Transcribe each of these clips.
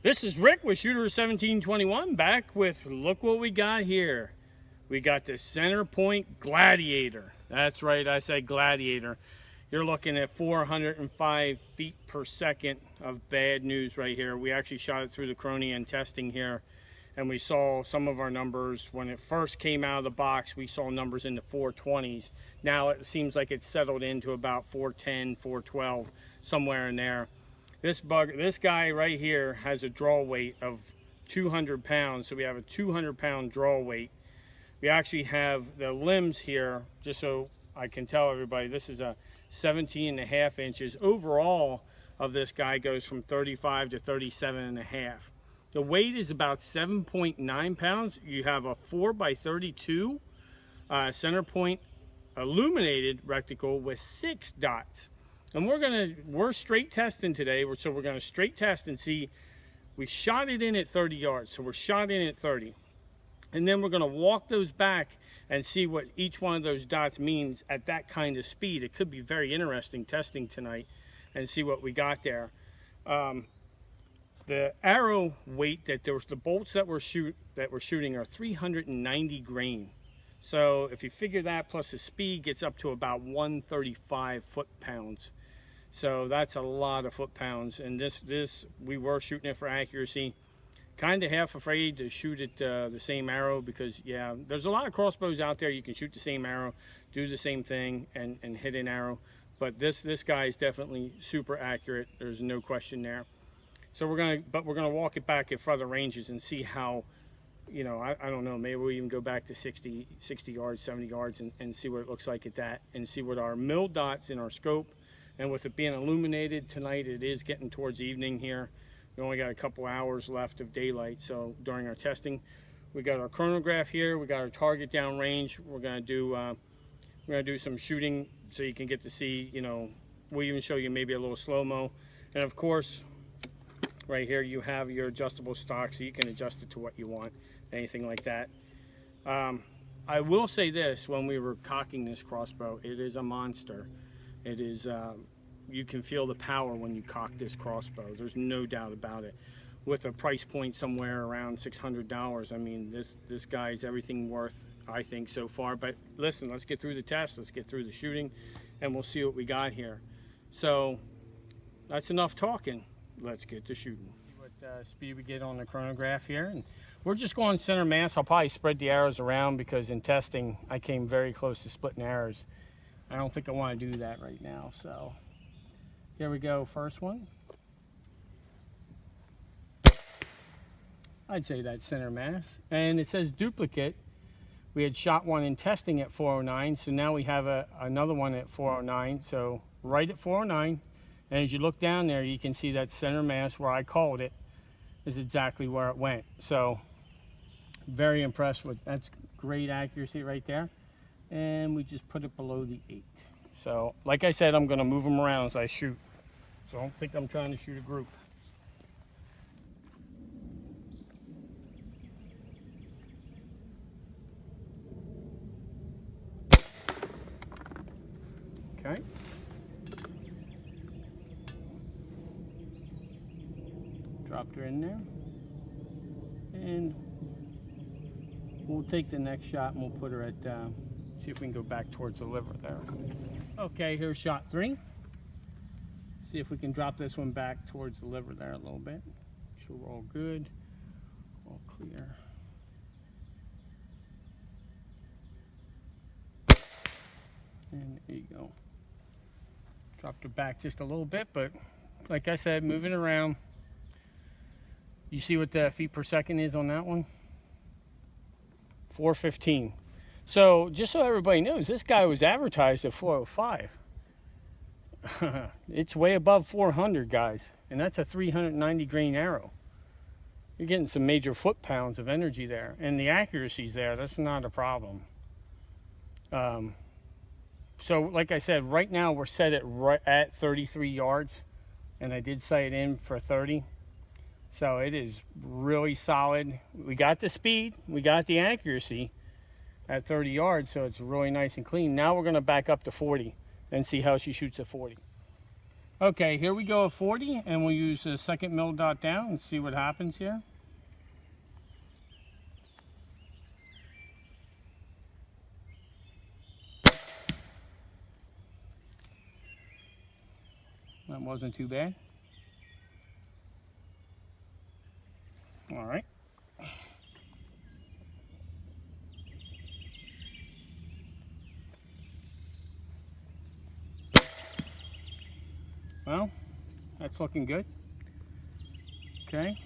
This is Rick with Shooter 1721, back with, look what we got here. We got the CenterPoint Gladiator. That's right, I said Gladiator. You're looking at 405 feet per second of bad news right here. We actually shot it through the Chrony and testing here, and we saw some of our numbers. When it first came out of the box, we saw numbers in the 420s. Now it seems like it's settled into about 410, 412, somewhere in there. This guy right here has a draw weight of 200 pounds, so we have a 200-pound draw weight. We actually have the limbs here, just so I can tell everybody, this is a 17.5 inches. Overall of this guy goes from 35 to 37.5. The weight is about 7.9 pounds. You have a 4x32 CenterPoint illuminated reticle with 6 dots. And we're straight testing today, so we're gonna straight test and see. We shot it in at 30 yards, so we're shot in at 30. And then we're gonna walk those back and see what each one of those dots means at that kind of speed. It could be very interesting testing tonight and see what we got there. The arrow weight the bolts that we're shooting are 390 grain. So if you figure that plus the speed gets up to about 135 foot-pounds. So that's a lot of foot-pounds. And we were shooting it for accuracy. Kind of half afraid to shoot it the same arrow because, yeah, there's a lot of crossbows out there. You can shoot the same arrow, do the same thing, and hit an arrow. But this guy is definitely super accurate. There's no question there. So we're gonna walk it back at further ranges and see how, you know, I don't know, maybe we'll even go back to 60 yards, 70 yards and see what it looks like at that, and see what our mill dots in our scope. And with it being illuminated tonight, it is getting towards evening here. We only got a couple hours left of daylight, so during our testing, we got our chronograph here, we got our target down range. We're gonna do some shooting so you can get to see, you know, we'll even show you maybe a little slow-mo. And of course, right here you have your adjustable stock, so you can adjust it to what you want, anything like that. I will say this, when we were cocking this crossbow, it is a monster. It is, you can feel the power when you cock this crossbow. There's no doubt about it. With a price point somewhere around $600, I mean, this guy's everything worth, I think, so far. But listen, let's get through the test, let's get through the shooting, and we'll see what we got here. So that's enough talking. Let's get to shooting. See what speed we get on the chronograph here. And we're just going center mass. I'll probably spread the arrows around because in testing, I came very close to splitting arrows. I don't think I want to do that right now. So here we go, first one. I'd say that's center mass. And it says duplicate. We had shot one in testing at 409, so now we have another one at 409. So right at 409. And as you look down there, you can see that center mass where I called it is exactly where it went. So very impressed with, that's great accuracy right there. And we just put it below the 8. So like I said, I'm gonna move them around as I shoot. So don't think I'm trying to shoot a group. Okay. Dropped her in there. And we'll take the next shot and we'll put her at, see if we can go back towards the liver there. Okay, here's shot 3. See if we can drop this one back towards the liver there a little bit. Make sure we're all good, all clear. And there you go. Dropped her back just a little bit, but like I said, moving around. You see what the feet per second is on that one? 415. So just so everybody knows, this guy was advertised at 405. It's way above 400, guys, and that's a 390 grain arrow. You're getting some major foot-pounds of energy there, and the accuracy's there. That's not a problem. So like I said, right now we're set at 33 yards, and I did sight in for 30. So it is really solid. We got the speed, we got the accuracy at 30 yards, so it's really nice and clean. Now we're gonna back up to 40 and see how she shoots at 40. Okay, here we go at 40, and we'll use the second mill dot down and see what happens here. That wasn't too bad. All right. Well, that's looking good. Okay.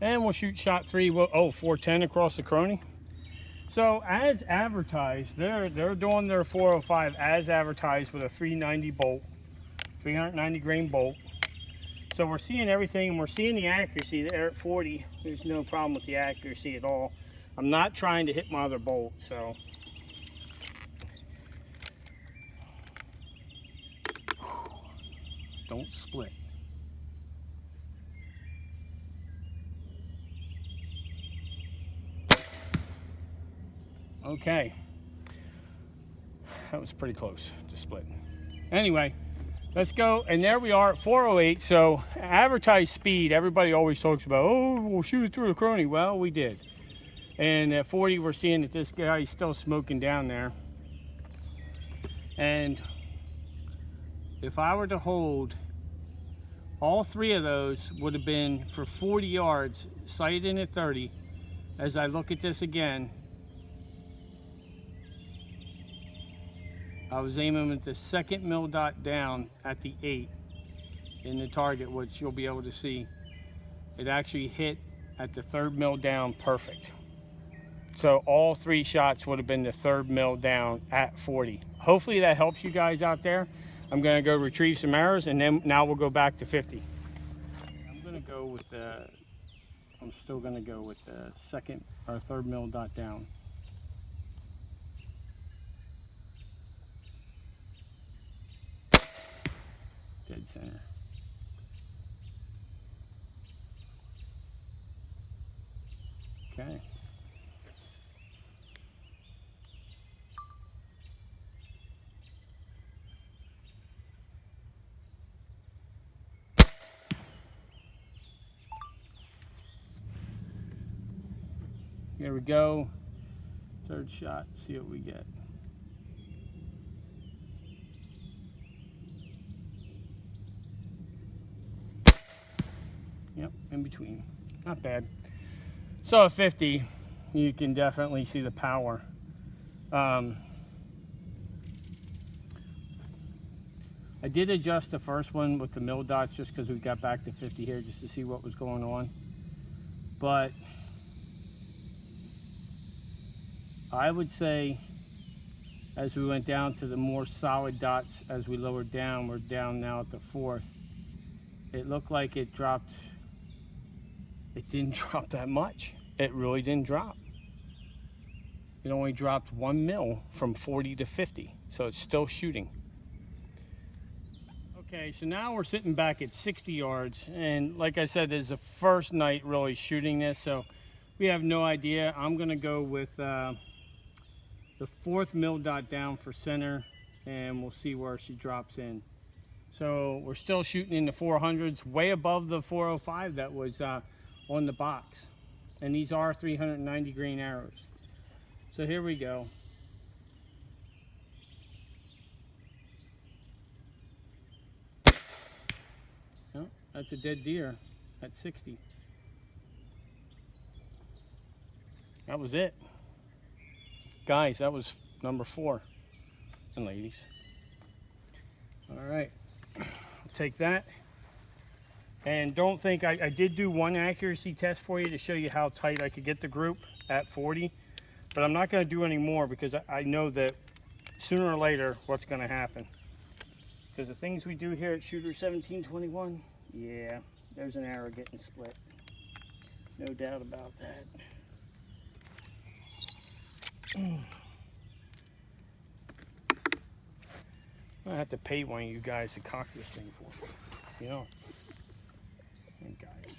And we'll shoot shot 3. Oh, 410 across the Crony. So as advertised, they're doing their 405 as advertised with a 390 bolt, 390 grain bolt. So we're seeing everything, and we're seeing the accuracy there at 40. There's no problem with the accuracy at all. I'm not trying to hit my other bolt, so. Don't split. Okay. That was pretty close to splitting. Anyway, let's go. And there we are at 408. So advertised speed, everybody always talks about, oh, we'll shoot it through the Crony. Well, we did. And at 40, we're seeing that this guy's still smoking down there. And if I were to hold, all 3 of those would have been for 40 yards, sighted in at 30. As I look at this again, I was aiming at the second mill dot down at the 8 in the target, which you'll be able to see. It actually hit at the 3rd mill down perfect. So all 3 shots would have been the 3rd mill down at 40. Hopefully that helps you guys out there. I'm going to go retrieve some arrows, and then now we'll go back to 50. I'm going to go with the, I'm still going to go with the 2nd or 3rd mill dot down. Dead center. Okay. Here we go. 3rd shot, see what we get. Yep, in between. Not bad. So at 50, you can definitely see the power. I did adjust the first one with the mill dots just because we got back to 50 here just to see what was going on. But I would say as we went down to the more solid dots, as we lowered down, we're down now at the 4th. It looked like it dropped. It didn't drop that much. It really didn't drop. It only dropped 1 mil from 40 to 50. So it's still shooting. Okay, so now we're sitting back at 60 yards. And like I said, this is the first night really shooting this. So we have no idea. I'm gonna go with the 4th mill dot down for center, and we'll see where she drops in. So we're still shooting in the 400s, way above the 405 that was on the box. And these are 390 grain arrows. So here we go. Oh, that's a dead deer at 60. That was it. Guys, that was number 4. And ladies. All right, I'll take that. And don't think, I did do one accuracy test for you to show you how tight I could get the group at 40. But I'm not going to do any more because I know that sooner or later what's going to happen. Because the things we do here at Shooter 1721, yeah, there's an arrow getting split. No doubt about that. I have to pay one of you guys to cock this thing for me. You know. You guys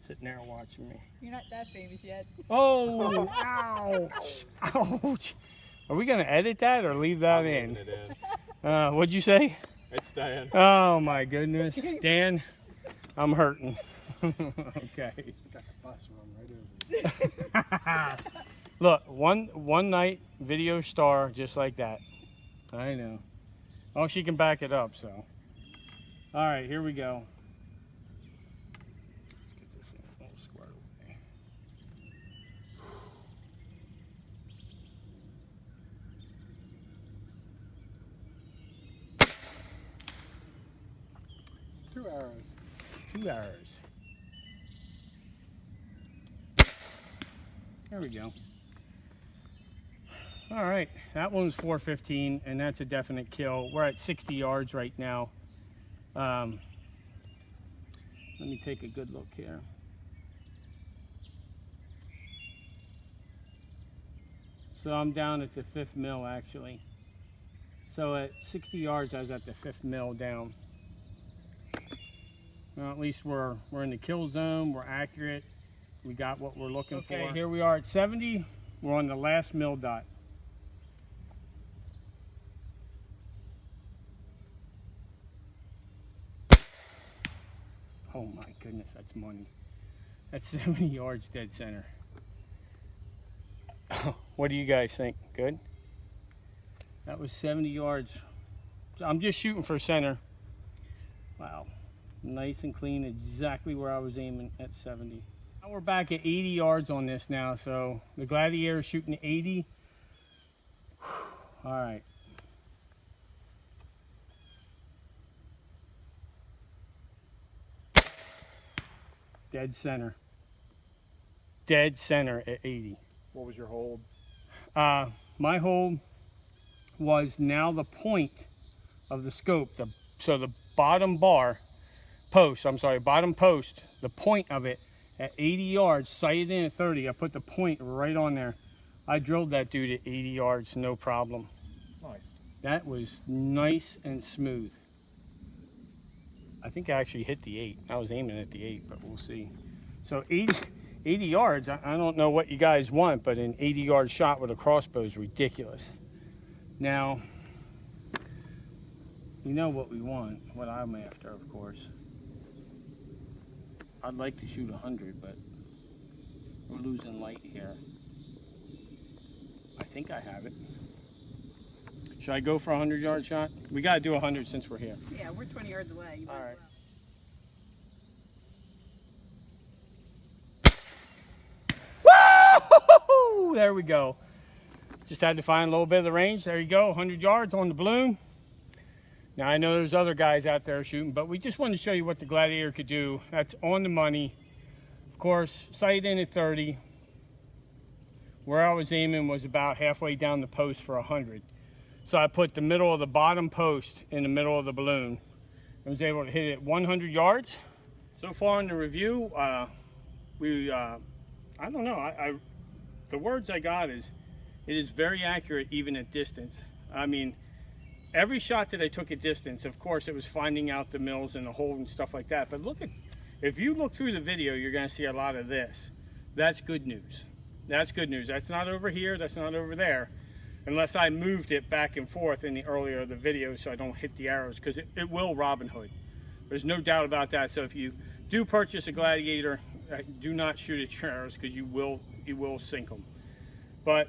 sitting there watching me. You're not that famous yet. Oh, ouch. Ouch. Are we going to edit that or leave that in? What'd you say? It's Dan. Oh my goodness. Dan, I'm hurting. Okay. Got the bus run right over you. Look, one night video star just like that. I know. Oh, she can back it up, so. All right, here we go. Let's get this thing all squared away. 2 arrows. 2 arrows. There we go. All right, that one was 415, and that's a definite kill. We're at 60 yards right now. Let me take a good look here. So I'm down at the 5th mil actually. So at 60 yards, I was at the 5th mil down. Well, at least we're in the kill zone. We're accurate. We got what we're looking for. Okay, here we are at 70. We're on the last mil dot. Oh my goodness, that's money. That's 70 yards dead center. What do you guys think? Good? That was 70 yards. I'm just shooting for center. Wow. Nice and clean, exactly where I was aiming at 70. Now we're back at 80 yards on this now, so the Gladiator is shooting 80. All right. Dead center. Dead center at 80. What was your hold? My hold was now the point of the scope. So the bottom post, the point of it at 80 yards, sighted in at 30. I put the point right on there. I drilled that dude at 80 yards, no problem. Nice. That was nice and smooth. I think I actually hit the 8. I was aiming at the 8, but we'll see. So 80 yards, I don't know what you guys want, but an 80-yard shot with a crossbow is ridiculous. Now, you know what we want, what I'm after, of course. I'd like to shoot 100, but we're losing light here. I think I have it. Should I go for a 100-yard shot? We got to do 100 since we're here. Yeah, we're 20 yards away. All right. Woo! There we go. Just had to find a little bit of the range. There you go, 100 yards on the balloon. Now I know there's other guys out there shooting, but we just wanted to show you what the Gladiator could do. That's on the money. Of course, sight in at 30. Where I was aiming was about halfway down the post for 100. So I put the middle of the bottom post in the middle of the balloon. I was able to hit it 100 yards. So far in the review, I don't know, the words I got is, it is very accurate even at distance. I mean, every shot that I took at distance, of course, it was finding out the mills and the hole and stuff like that. But if you look through the video, you're gonna see a lot of this. That's good news. That's good news. That's not over here, that's not over there. Unless I moved it back and forth in the earlier of the video so I don't hit the arrows, because it will Robin Hood. There's no doubt about that. So if you do purchase a Gladiator, do not shoot at your arrows, because you will sink them. But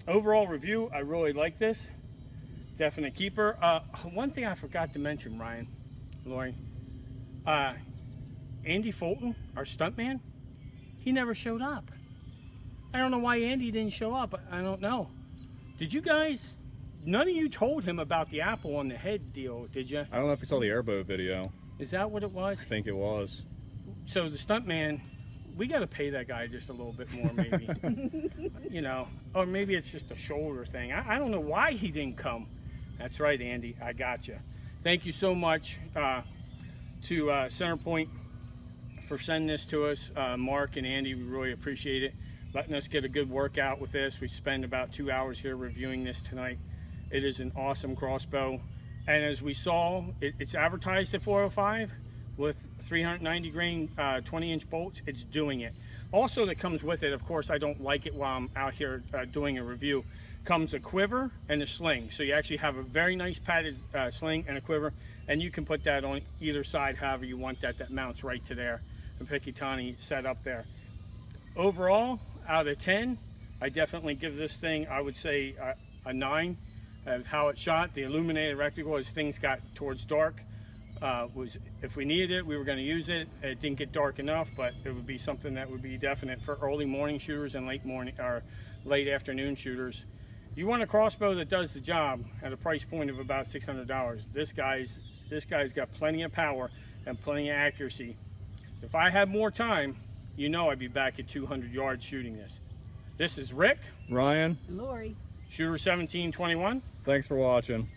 overall review, I really like this. Definite keeper. One thing I forgot to mention, Ryan, Lori, Andy Fulton, our stuntman, he never showed up. I don't know why Andy didn't show up. I don't know. Did you guys, none of you told him about the apple on the head deal, did you? I don't know if you saw the airboat video. Is that what it was? I think it was. So the stuntman, we got to pay that guy just a little bit more, maybe. You know, or maybe it's just a shoulder thing. I don't know why he didn't come. That's right, Andy, I got you. Thank you so much to CenterPoint for sending this to us. Mark and Andy, we really appreciate it. Letting us get a good workout with this. We spent about 2 hours here reviewing this tonight. It is an awesome crossbow. And as we saw, it's advertised at 405 with 390 grain 20-inch bolts. It's doing it. Also that comes with it, of course, I don't like it while I'm out here doing a review, comes a quiver and a sling. So you actually have a very nice padded sling and a quiver, and you can put that on either side however you want that. That mounts right to there. The Picatinny set up there. Overall, out of 10, I definitely give this thing, I would say a 9 of how it shot. The illuminated reticle, as things got towards dark, was, if we needed it, we were going to use it. It didn't get dark enough, but it would be something that would be definite for early morning shooters and late morning or late afternoon shooters. You want a crossbow that does the job at a price point of about $600. This guy's got plenty of power and plenty of accuracy. If I had more time, you know I'd be back at 200 yards shooting this. This is Rick, Ryan, Lori. Shooter 1721. thanks for watching.